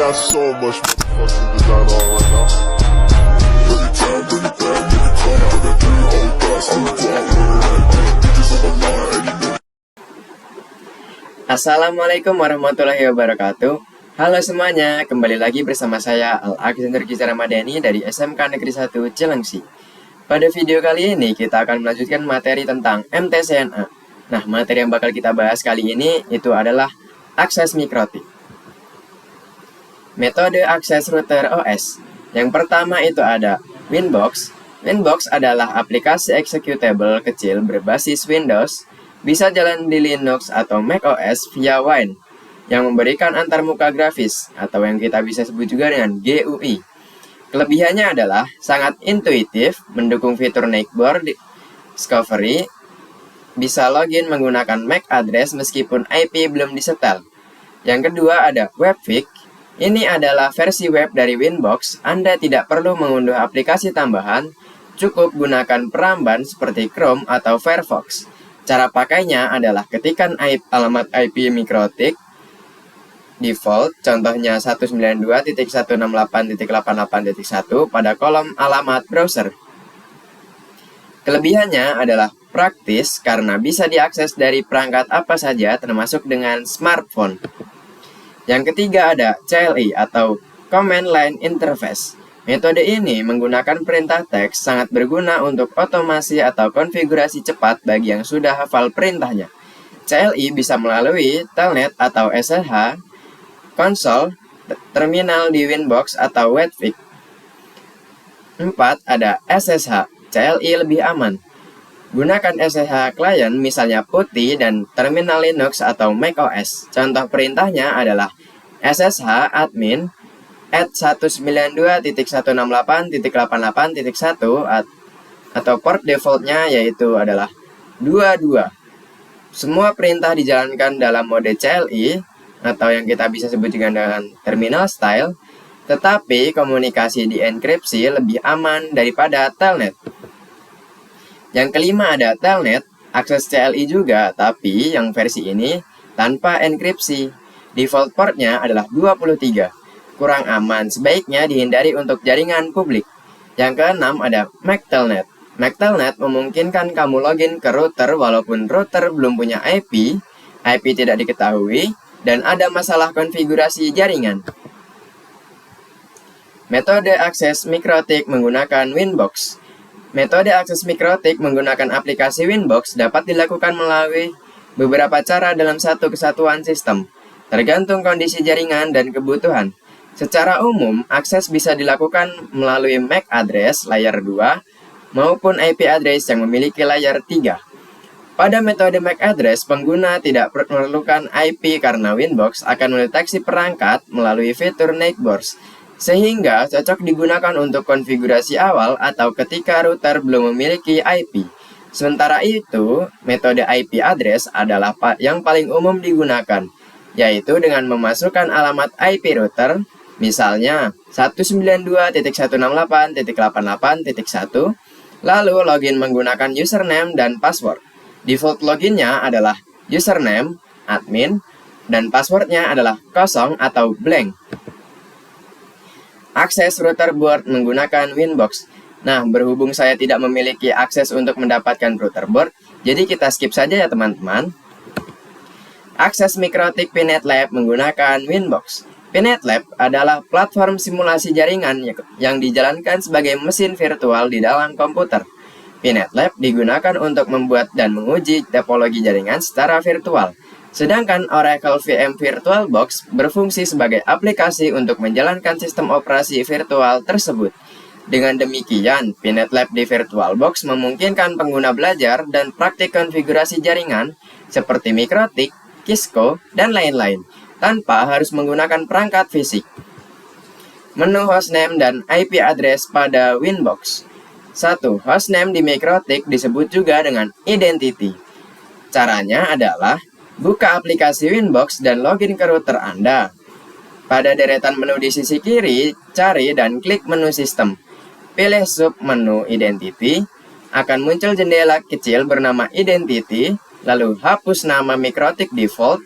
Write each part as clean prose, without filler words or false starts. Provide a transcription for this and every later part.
got so much motherfucking design on right now. Bring it down, bring it down, make it come out. I got 3 whole thoughts on the block. Bitches on my line, and you know. Assalamualaikum warahmatullahi wabarakatuh. Halo semuanya, kembali lagi bersama saya Al-Aksanur Kiza Ramadhani dari SMK Negeri 1 Cilengsi. Pada video kali ini kita akan melanjutkan materi tentang MTCNA. Nah, materi yang bakal kita bahas kali ini itu adalah akses mikrotik. Metode akses router OS. Yang pertama itu ada Winbox. Winbox adalah aplikasi executable kecil berbasis Windows, bisa jalan di Linux atau Mac OS via Wine, yang memberikan antarmuka grafis atau yang kita bisa sebut juga dengan GUI. Kelebihannya adalah sangat intuitif, mendukung fitur Neighbor Discovery, bisa login menggunakan MAC address meskipun IP belum disetel. Yang kedua ada Webfig. Ini adalah versi web dari Winbox. Anda tidak perlu mengunduh aplikasi tambahan, cukup gunakan peramban seperti Chrome atau Firefox. Cara pakainya adalah ketikkan alamat IP mikrotik default, contohnya 192.168.88.1 pada kolom alamat browser. Kelebihannya adalah praktis karena bisa diakses dari perangkat apa saja termasuk dengan smartphone. Yang ketiga ada CLI atau Command Line Interface. Metode ini menggunakan perintah teks, sangat berguna untuk otomasi atau konfigurasi cepat bagi yang sudah hafal perintahnya. CLI bisa melalui telnet atau SSH, konsol, terminal di Winbox atau Webfig. 4. Ada SSH. CLI lebih aman. Gunakan SSH klien misalnya PuTTY dan terminal Linux atau Mac OS. Contoh perintahnya adalah SSH admin @192.168.88.1 atau port defaultnya yaitu adalah 22. Semua perintah dijalankan dalam mode CLI atau yang kita bisa sebut dengan terminal style, tetapi komunikasi dienkripsi lebih aman daripada telnet. Yang kelima ada telnet, akses CLI juga, tapi yang versi ini tanpa enkripsi. Default portnya adalah 23. Kurang aman, sebaiknya dihindari untuk jaringan publik. Yang keenam ada MAC-Telnet. MAC-Telnet memungkinkan kamu login ke router walaupun router belum punya IP tidak diketahui, dan ada masalah konfigurasi jaringan. Metode akses mikrotik menggunakan Winbox. Metode akses mikrotik menggunakan aplikasi Winbox dapat dilakukan melalui beberapa cara dalam satu kesatuan sistem, tergantung kondisi jaringan dan kebutuhan. Secara umum, akses bisa dilakukan melalui MAC address layer 2 maupun IP address yang memiliki layer 3. Pada metode MAC address, pengguna tidak memerlukan IP karena Winbox akan mendeteksi perangkat melalui fitur Neighbors, sehingga cocok digunakan untuk konfigurasi awal atau ketika router belum memiliki IP. Sementara itu, metode IP address adalah yang paling umum digunakan, yaitu dengan memasukkan alamat IP router, misalnya 192.168.88.1, lalu login menggunakan username dan password. Default loginnya adalah username, admin, dan passwordnya adalah kosong atau blank. Akses router board menggunakan Winbox. Nah, berhubung saya tidak memiliki akses untuk mendapatkan router board, jadi kita skip saja ya teman-teman. Akses mikrotik PNetLab menggunakan Winbox. PNetLab adalah platform simulasi jaringan yang dijalankan sebagai mesin virtual di dalam komputer. PNetLab digunakan untuk membuat dan menguji topologi jaringan secara virtual. Sedangkan Oracle VM VirtualBox berfungsi sebagai aplikasi untuk menjalankan sistem operasi virtual tersebut. Dengan demikian, PNetLab di VirtualBox memungkinkan pengguna belajar dan praktik konfigurasi jaringan seperti mikrotik, Cisco, dan lain-lain, tanpa harus menggunakan perangkat fisik. Menu hostname dan IP address pada Winbox. 1. Hostname di mikrotik disebut juga dengan identity. Caranya adalah buka aplikasi Winbox dan login ke router Anda. Pada deretan menu di sisi kiri, cari dan klik menu sistem. Pilih sub menu identity, akan muncul jendela kecil bernama identity, lalu hapus nama mikrotik default,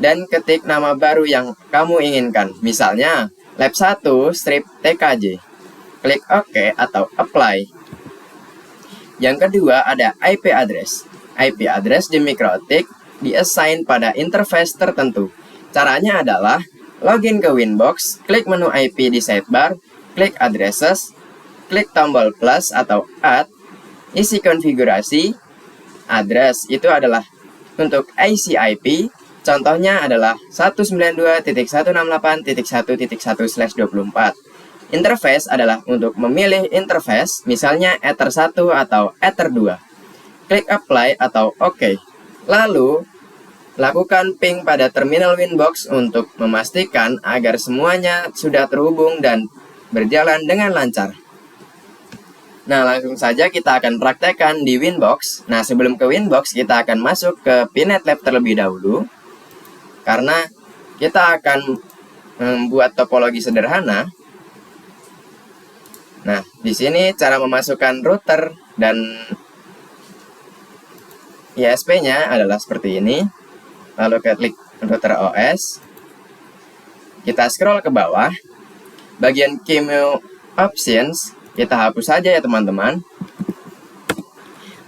dan ketik nama baru yang kamu inginkan. Misalnya, lab 1 strip TKJ. Klik OK atau apply. Yang kedua ada IP address. IP address di Mikrotik diassign pada interface tertentu. Caranya adalah login ke Winbox, klik menu IP di sidebar, klik addresses, klik tombol plus atau add, isi konfigurasi, address itu adalah untuk IC IP, contohnya adalah 192.168.1.1/24. Interface adalah untuk memilih interface, misalnya Ether 1 atau Ether 2. Klik apply atau OK. Lalu, lakukan ping pada terminal Winbox untuk memastikan agar semuanya sudah terhubung dan berjalan dengan lancar. Nah, langsung saja kita akan praktekkan di Winbox. Nah, sebelum ke Winbox, kita akan masuk ke Pinet Lab terlebih dahulu. Karena kita akan membuat topologi sederhana. Nah, di sini cara memasukkan router dan ISP-nya adalah seperti ini. Lalu kita klik router OS. Kita scroll ke bawah. Bagian QEMU Options kita hapus saja ya teman-teman.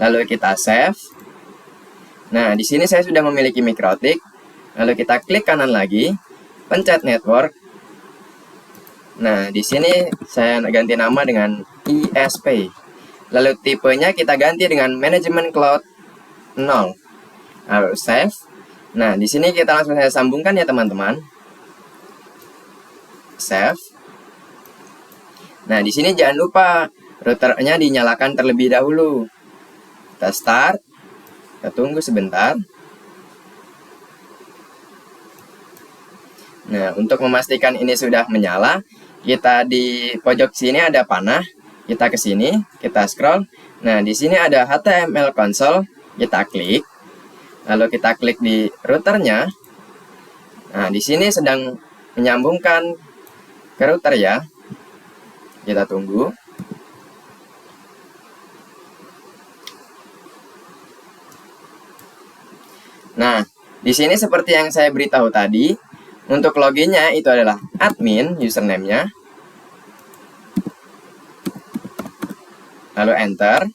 Lalu kita save. Nah, di sini saya sudah memiliki Mikrotik. Lalu kita klik kanan lagi, pencet network. Nah, di sini saya ganti nama dengan ISP. Lalu tipenya kita ganti dengan Management Cloud 0. Lalu save. Nah, di sini kita langsung saya sambungkan ya teman-teman. Save. Nah, di sini jangan lupa routernya dinyalakan terlebih dahulu. Kita start. Kita tunggu sebentar. Nah, untuk memastikan ini sudah menyala, kita di pojok sini ada panah. Kita ke sini, kita scroll. Nah, di sini ada HTML console. Kita klik. Lalu kita klik di routernya. Nah, di sini sedang menyambungkan ke router ya. Kita tunggu. Nah, di sini seperti yang saya beritahu tadi, untuk loginnya itu adalah admin, username-nya. Lalu enter.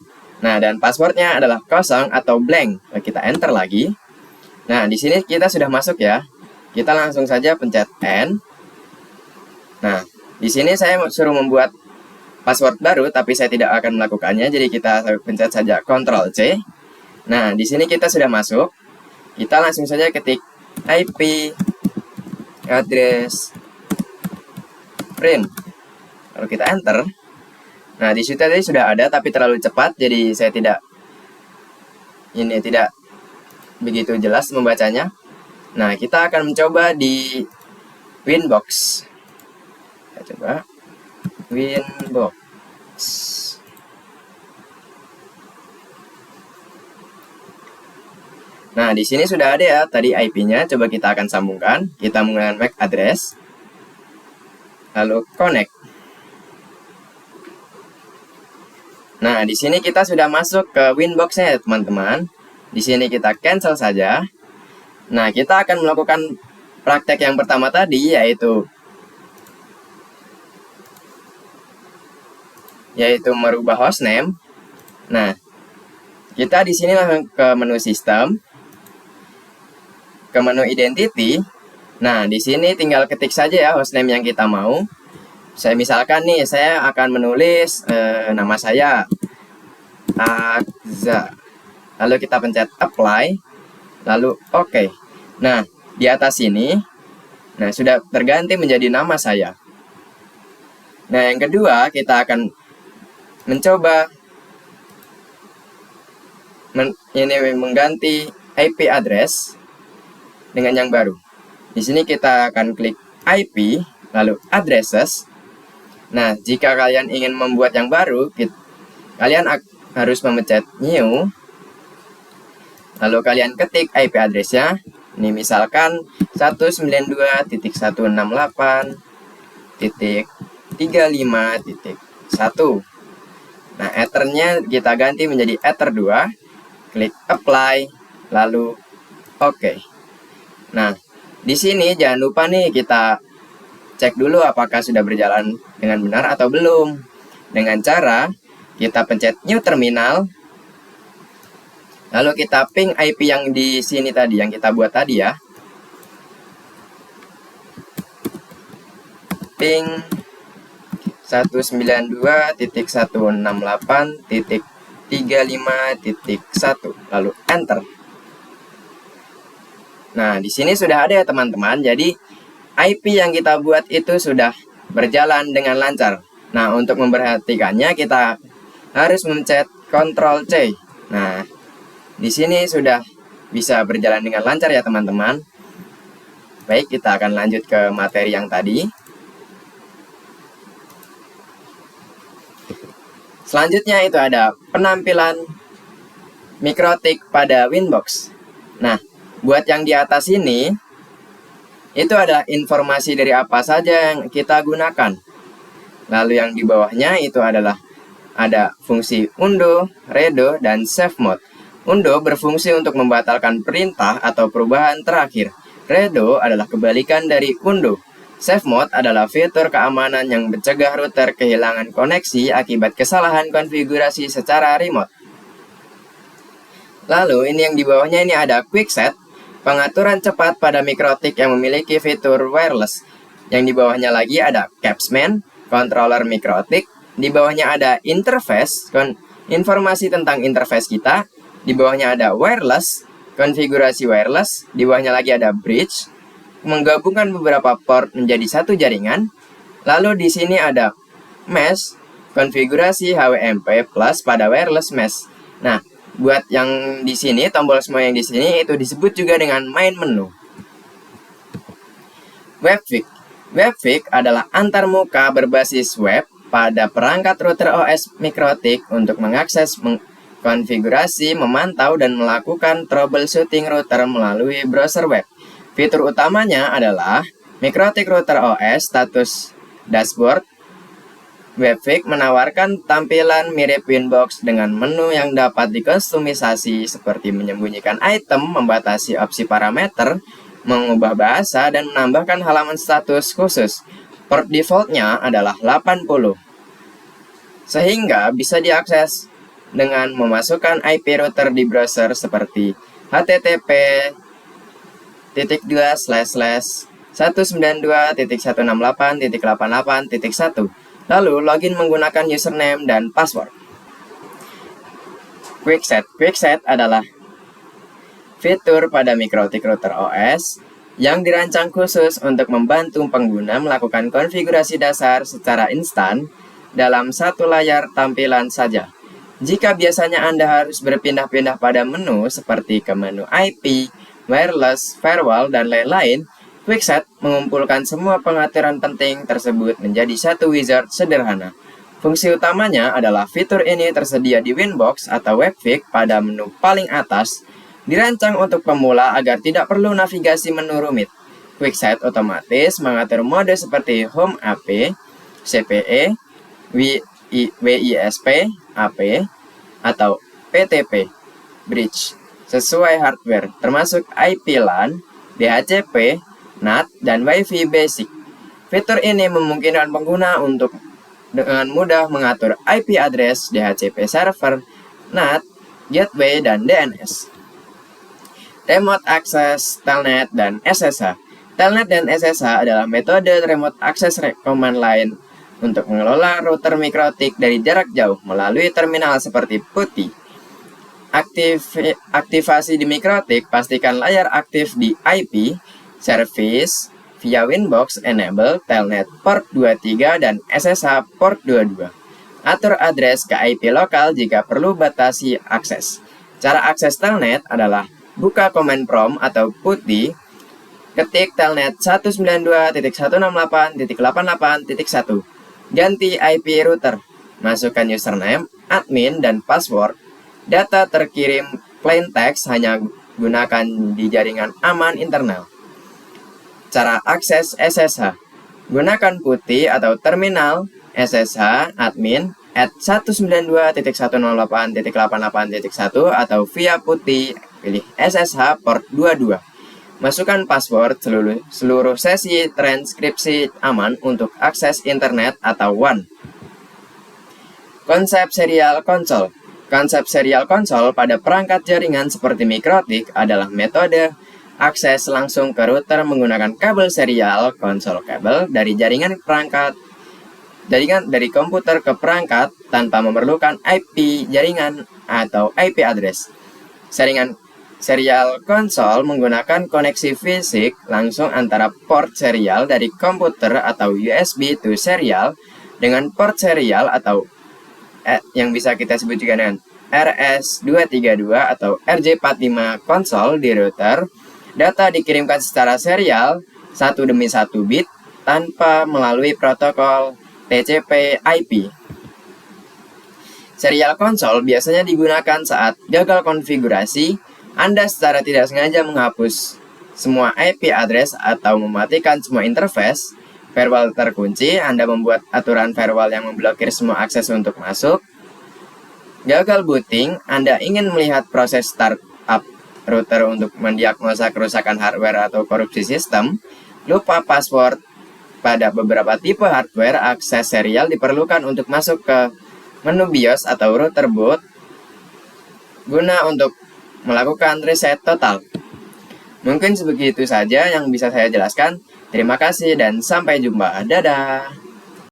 Nah, dan passwordnya adalah kosong atau blank. Lalu kita enter lagi. Nah, di sini kita sudah masuk ya. Kita langsung saja pencet N. Nah, di sini saya suruh membuat password baru, tapi saya tidak akan melakukannya. Jadi kita pencet saja Ctrl C. Nah, di sini kita sudah masuk. Kita langsung saja ketik IP address print. Lalu kita enter. Nah, di situ tadi sudah ada, tapi terlalu cepat, jadi saya tidak begitu jelas membacanya. Nah, kita akan mencoba di Winbox. Kita coba Winbox. Nah, di sini sudah ada ya tadi IP-nya. Coba kita akan sambungkan. Kita menggunakan MAC address. Lalu connect. Nah, di sini kita sudah masuk ke Winbox-nya ya, teman-teman. Di sini kita cancel saja. Nah, kita akan melakukan praktek yang pertama tadi, yaitu merubah hostname. Nah, kita di sini langsung ke menu sistem, ke menu identity. Nah, di sini tinggal ketik saja ya hostname yang kita mau. Saya misalkan nih, saya akan menulis nama saya Akza. Lalu kita pencet apply, lalu OK. Nah, di atas sini, nah sudah terganti menjadi nama saya. Nah, yang kedua kita akan mencoba mengganti IP address dengan yang baru. Di sini kita akan klik IP, lalu addresses. Nah, jika kalian ingin membuat yang baru, kalian harus memencet new. Lalu kalian ketik IP address-nya. Ini misalkan 192.168.35.1. Nah, Ether-nya kita ganti menjadi Ether 2. Klik apply, lalu OK. Nah, Di sini jangan lupa nih kita cek dulu apakah sudah berjalan dengan benar atau belum. Dengan cara kita pencet new terminal, lalu kita ping IP yang di sini tadi, yang kita buat tadi ya. Ping 192.168.35.1, lalu enter. Nah, di sini sudah ada ya teman-teman. Jadi IP yang kita buat itu sudah berjalan dengan lancar. Nah, untuk memperhatikannya kita harus mencet Ctrl C. Nah, di sini sudah bisa berjalan dengan lancar ya teman-teman. Baik, kita akan lanjut ke materi yang tadi. Selanjutnya itu ada penampilan Mikrotik pada Winbox. Nah, buat yang di atas ini, itu ada informasi dari apa saja yang kita gunakan. Lalu yang di bawahnya itu adalah ada fungsi undo, redo, dan save mode. Undo berfungsi untuk membatalkan perintah atau perubahan terakhir. Redo adalah kebalikan dari undo. Save mode adalah fitur keamanan yang mencegah router kehilangan koneksi akibat kesalahan konfigurasi secara remote. Lalu ini yang di bawahnya ini ada quick set. Pengaturan cepat pada Mikrotik yang memiliki fitur wireless. Yang di bawahnya lagi ada Capsman, controller Mikrotik. Di bawahnya ada interface, informasi tentang interface kita. Di bawahnya ada wireless, konfigurasi wireless. Di bawahnya lagi ada bridge, menggabungkan beberapa port menjadi satu jaringan. Lalu di sini ada mesh, konfigurasi HWMP plus pada wireless mesh. Nah, buat yang di sini, tombol semua yang di sini itu disebut juga dengan main menu. WebVic. WebVic adalah antarmuka berbasis web pada perangkat router OS Mikrotik untuk mengakses, konfigurasi, memantau, dan melakukan troubleshooting router melalui browser web. Fitur utamanya adalah Mikrotik Router OS Status Dashboard. WebVic menawarkan tampilan mirip Winbox dengan menu yang dapat dikustomisasi seperti menyembunyikan item, membatasi opsi parameter, mengubah bahasa, dan menambahkan halaman status khusus. Port defaultnya adalah 80, sehingga bisa diakses dengan memasukkan IP router di browser seperti http://192.168.88.1, lalu login menggunakan username dan password. Quickset. Quickset adalah fitur pada Mikrotik Router OS yang dirancang khusus untuk membantu pengguna melakukan konfigurasi dasar secara instan dalam satu layar tampilan saja. Jika biasanya Anda harus berpindah-pindah pada menu seperti ke menu IP, wireless, firewall, dan lain-lain, Quickset mengumpulkan semua pengaturan penting tersebut menjadi satu wizard sederhana. Fungsi utamanya adalah fitur ini tersedia di Winbox atau WebVic pada menu paling atas, dirancang untuk pemula agar tidak perlu navigasi menu rumit. Quickset otomatis mengatur mode seperti Home AP, CPE, WISP, AP, atau PTP, Bridge, sesuai hardware, termasuk IP LAN, DHCP, NAT, dan Wi-Fi Basic. Fitur ini memungkinkan pengguna untuk dengan mudah mengatur IP address, DHCP server, NAT, gateway, dan DNS. Remote Access, Telnet, dan SSH. Telnet dan SSH adalah metode remote access command line untuk mengelola router Mikrotik dari jarak jauh melalui terminal seperti PuTTY. Aktivasi di Mikrotik, pastikan layar aktif di IP, service, via Winbox enable Telnet port 23 dan SSH port 22. Atur address ke IP lokal jika perlu batasi akses. Cara akses Telnet adalah buka command prompt atau PuTTY, ketik Telnet 192.168.88.1, ganti IP router, masukkan username, admin, dan password. Data terkirim plain text hanya gunakan di jaringan aman internal. Cara akses SSH. Gunakan PuTTY atau terminal SSH admin at 192.168.88.1 atau via PuTTY pilih SSH port 22. Masukkan password seluruh sesi transkripsi aman untuk akses internet atau WAN. Konsep serial konsol. Konsep serial konsol pada perangkat jaringan seperti mikrotik adalah metode akses langsung ke router menggunakan kabel serial konsol kabel dari jaringan dari komputer ke perangkat tanpa memerlukan IP jaringan atau IP address. Serial konsol menggunakan koneksi fisik langsung antara port serial dari komputer atau USB to serial dengan port serial atau yang bisa kita sebut juga dengan RS232 atau RJ45 konsol di router. Data dikirimkan secara serial satu demi satu bit tanpa melalui protokol TCP/IP. Serial konsol biasanya digunakan saat gagal konfigurasi. Anda secara tidak sengaja menghapus semua IP address atau mematikan semua interface firewall terkunci. Anda membuat aturan firewall yang memblokir semua akses untuk masuk. Gagal booting, Anda ingin melihat proses startup router untuk mendiagnosa kerusakan hardware atau korupsi sistem. Lupa password. Pada beberapa tipe hardware, akses serial diperlukan untuk masuk ke menu BIOS atau router boot guna untuk melakukan reset total. Mungkin sebegitu saja yang bisa saya jelaskan. Terima kasih dan sampai jumpa. Dadah.